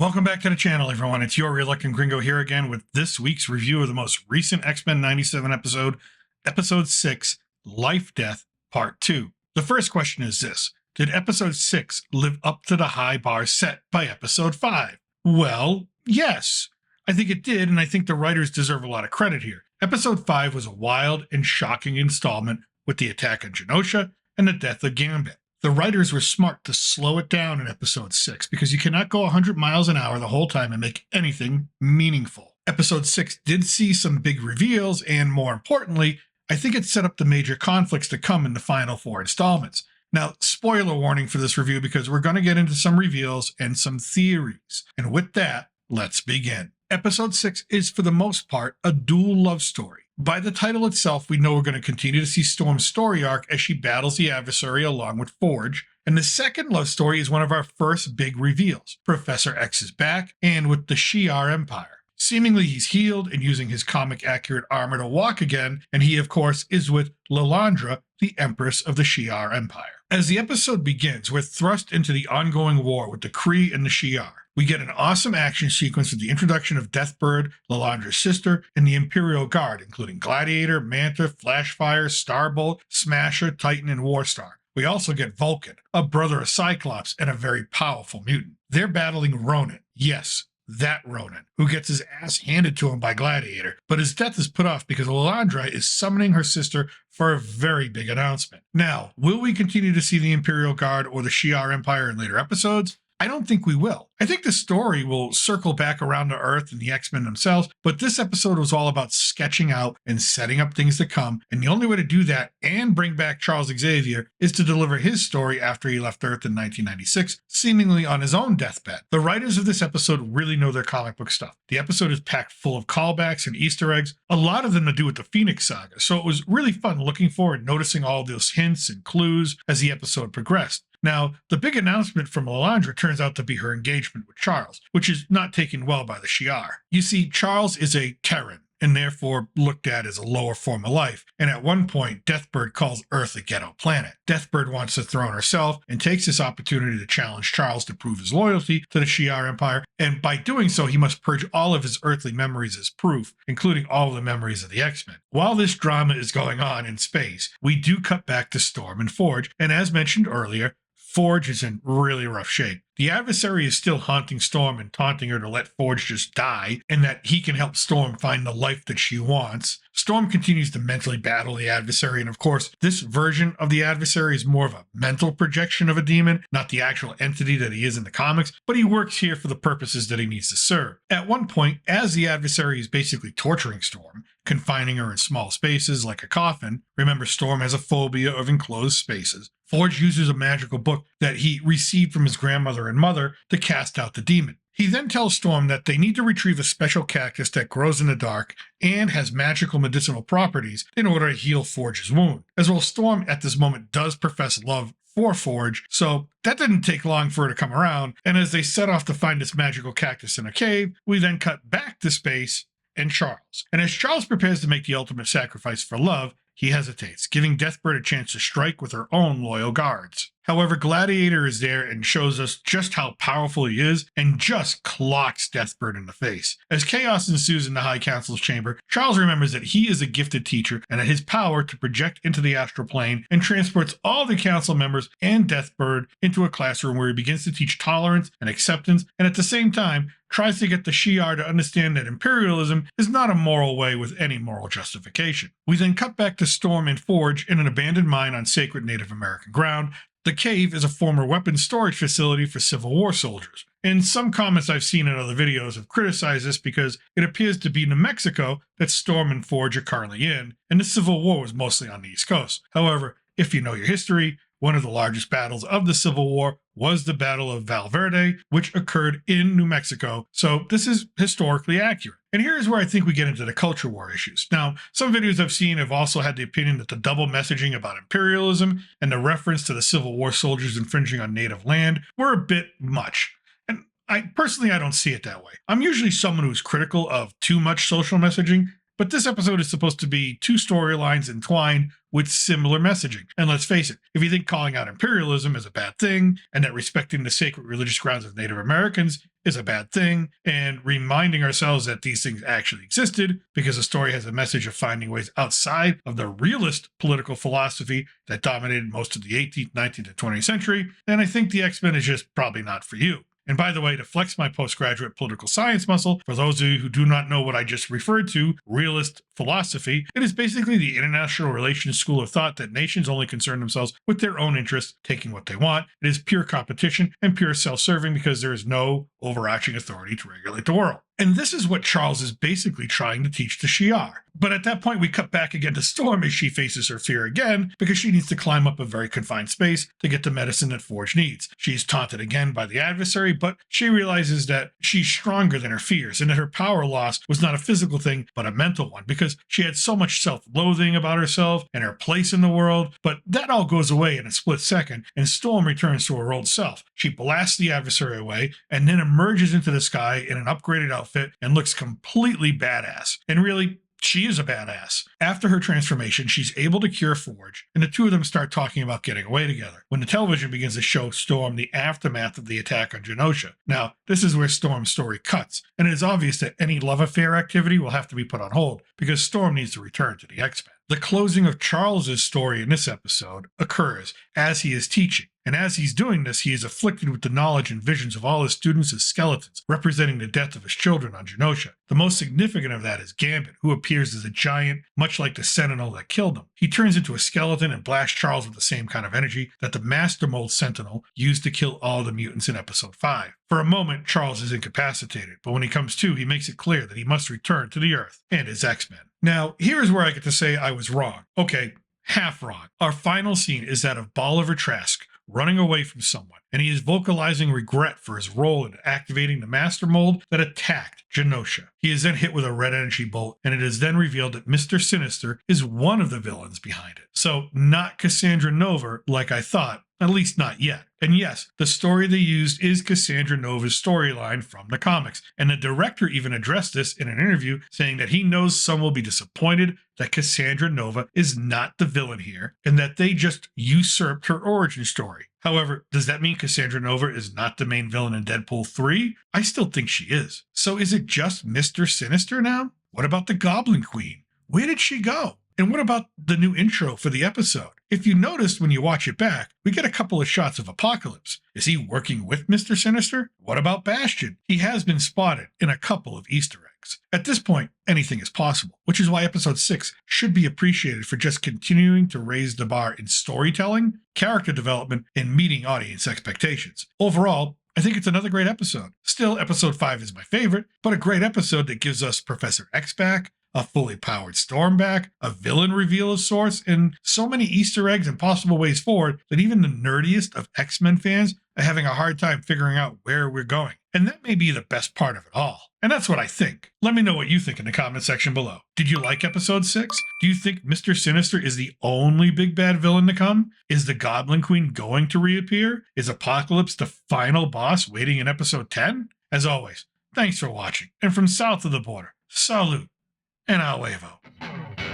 Welcome back to the channel, everyone. It's your Reluctant Gringo here again with this week's review of the most recent X-Men 97 episode, Episode 6, Life Death, Part 2. The first question is this: did Episode 6 live up to the high bar set by Episode 5? Well, yes. I think it did, and I think the writers deserve a lot of credit here. Episode 5 was a wild and shocking installment with the attack on Genosha and the death of Gambit. The writers were smart to slow it down in Episode 6 because you cannot go 100 miles an hour the whole time and make anything meaningful. Episode 6 did see some big reveals, and more importantly, I think it set up the major conflicts to come in the final 4 installments. Now, spoiler warning for this review because we're going to get into some reveals and some theories. And with that, let's begin. Episode 6 is, for the most part, a dual love story. By the title itself, we know we're going to continue to see Storm's story arc as she battles the adversary along with Forge. And the second love story is one of our first big reveals. Professor X is back, and with the Shi'ar Empire. Seemingly he's healed and using his comic-accurate armor to walk again, and he, of course, is with Lilandra, the Empress of the Shi'ar Empire. As the episode begins, we're thrust into the ongoing war with the Kree and the Shi'ar. We get an awesome action sequence with the introduction of Deathbird, Lilandra's sister, and the Imperial Guard, including Gladiator, Manta, Flashfire, Starbolt, Smasher, Titan, and Warstar. We also get Vulcan, a brother of Cyclops and a very powerful mutant. They're battling Ronan. Yes, that Ronan, who gets his ass handed to him by Gladiator, but his death is put off because Lilandra is summoning her sister for a very big announcement. Now, will we continue to see the Imperial Guard or the Shi'ar Empire in later episodes? I don't think we will. I think the story will circle back around to Earth and the X-Men themselves, but this episode was all about sketching out and setting up things to come, and the only way to do that and bring back Charles Xavier is to deliver his story after he left Earth in 1996, seemingly on his own deathbed. The writers of this episode really know their comic book stuff. The episode is packed full of callbacks and Easter eggs, a lot of them to do with the Phoenix Saga, so it was really fun looking for and noticing all those hints and clues as the episode progressed. Now, the big announcement from Lilandra turns out to be her engagement with Charles, which is not taken well by the Shi'ar. You see, Charles is a Terran, and therefore looked at as a lower form of life, and at one point, Deathbird calls Earth a ghetto planet. Deathbird wants the throne herself, and takes this opportunity to challenge Charles to prove his loyalty to the Shi'ar Empire, and by doing so, he must purge all of his earthly memories as proof, including all of the memories of the X-Men. While this drama is going on in space, we do cut back to Storm and Forge, and as mentioned earlier, Forge is in really rough shape. The adversary is still haunting Storm and taunting her to let Forge just die, and that he can help Storm find the life that she wants. Storm continues to mentally battle the adversary, and of course, this version of the adversary is more of a mental projection of a demon, not the actual entity that he is in the comics, but he works here for the purposes that he needs to serve. At one point, as the adversary is basically torturing Storm, confining her in small spaces like a coffin, remember Storm has a phobia of enclosed spaces, Forge uses a magical book that he received from his grandmother and mother to cast out the demon. He then tells Storm that they need to retrieve a special cactus that grows in the dark and has magical medicinal properties in order to heal Forge's wound. As well, Storm at this moment does profess love for Forge, so that didn't take long for her to come around, and as they set off to find this magical cactus in a cave, we then cut back to space and Charles. And as Charles prepares to make the ultimate sacrifice for love, he hesitates, giving Deathbird a chance to strike with her own loyal guards. However, Gladiator is there and shows us just how powerful he is and just clocks Deathbird in the face. As chaos ensues in the High Council's chamber, Charles remembers that he is a gifted teacher and that his power to project into the astral plane and transports all the council members and Deathbird into a classroom where he begins to teach tolerance and acceptance, and at the same time tries to get the Shi'ar to understand that imperialism is not a moral way with any moral justification. We then cut back to Storm and Forge in an abandoned mine on sacred Native American ground. The cave is a former weapons storage facility for Civil War soldiers. And some comments I've seen in other videos have criticized this because it appears to be New Mexico that Storm and Forge are currently in, and the Civil War was mostly on the East Coast. However, if you know your history, one of the largest battles of the Civil War was the Battle of Valverde, which occurred in New Mexico, so this is historically accurate. And here's where I think we get into the culture war issues. Now, some videos I've seen have also had the opinion that the double messaging about imperialism and the reference to the Civil War soldiers infringing on native land were a bit much. And I don't see it that way. I'm usually someone who's critical of too much social messaging, But this episode is supposed to be two storylines entwined with similar messaging. And let's face it, if you think calling out imperialism is a bad thing, and that respecting the sacred religious grounds of Native Americans is a bad thing, and reminding ourselves that these things actually existed because the story has a message of finding ways outside of the realist political philosophy that dominated most of the 18th, 19th, and 20th century, then I think the X-Men is just probably not for you. And by the way, to flex my postgraduate political science muscle, for those of you who do not know what I just referred to, realist philosophy, it is basically the international relations school of thought that nations only concern themselves with their own interests, taking what they want. It is pure competition and pure self-serving because there is no overarching authority to regulate the world. And this is what Charles is basically trying to teach to Shi'ar. But at that point, we cut back again to Storm as she faces her fear again because she needs to climb up a very confined space to get the medicine that Forge needs. She's taunted again by the adversary, but she realizes that she's stronger than her fears and that her power loss was not a physical thing, but a mental one because she had so much self-loathing about herself and her place in the world. But that all goes away in a split second, and Storm returns to her old self. She blasts the adversary away and then emerges into the sky in an upgraded outfit and looks completely badass. And really, she is a badass. After her transformation, she's able to cure Forge, and the two of them start talking about getting away together, when the television begins to show Storm the aftermath of the attack on Genosha. Now, this is where Storm's story cuts, and it is obvious that any love affair activity will have to be put on hold, because Storm needs to return to the X-Men. The closing of Charles's story in this episode occurs as he is teaching, and as he's doing this, he is afflicted with the knowledge and visions of all his students as skeletons, representing the death of his children on Genosha. The most significant of that is Gambit, who appears as a giant, much like the Sentinel that killed him. He turns into a skeleton and blasts Charles with the same kind of energy that the Master Mold Sentinel used to kill all the mutants in Episode 5. For a moment, Charles is incapacitated, but when he comes to, he makes it clear that he must return to the Earth and his X-Men. Now, here's where I get to say I was wrong. Okay, half wrong. Our final scene is that of Bolivar Trask running away from someone, and he is vocalizing regret for his role in activating the Master Mold that attacked Genosha. He is then hit with a red energy bolt, and it is then revealed that Mr. Sinister is one of the villains behind it. So, not Cassandra Nova like I thought, at least not yet. And yes, the story they used is Cassandra Nova's storyline from the comics, and the director even addressed this in an interview, saying that he knows some will be disappointed that Cassandra Nova is not the villain here, and that they just usurped her origin story. However, does that mean Cassandra Nova is not the main villain in Deadpool 3? I still think she is. So is it just Mr. Sinister now? What about the Goblin Queen? Where did she go? And what about the new intro for the episode? If you noticed when you watch it back, we get a couple of shots of Apocalypse. Is he working with Mr. Sinister? What about Bastion? He has been spotted in a couple of Easter eggs. At this point, anything is possible, which is why episode 6 should be appreciated for just continuing to raise the bar in storytelling, character development, and meeting audience expectations. Overall, I think it's another great episode. Still, episode 5 is my favorite, but a great episode that gives us Professor X back, a fully powered Storm back, a villain reveal of sorts, and so many Easter eggs and possible ways forward that even the nerdiest of X-Men fans are having a hard time figuring out where we're going. And that may be the best part of it all. And that's what I think. Let me know what you think in the comment section below. Did you like episode 6? Do you think Mr. Sinister is the only big bad villain to come? Is the Goblin Queen going to reappear? Is Apocalypse the final boss waiting in episode 10? As always, thanks for watching. And from south of the border, salute and a huevo.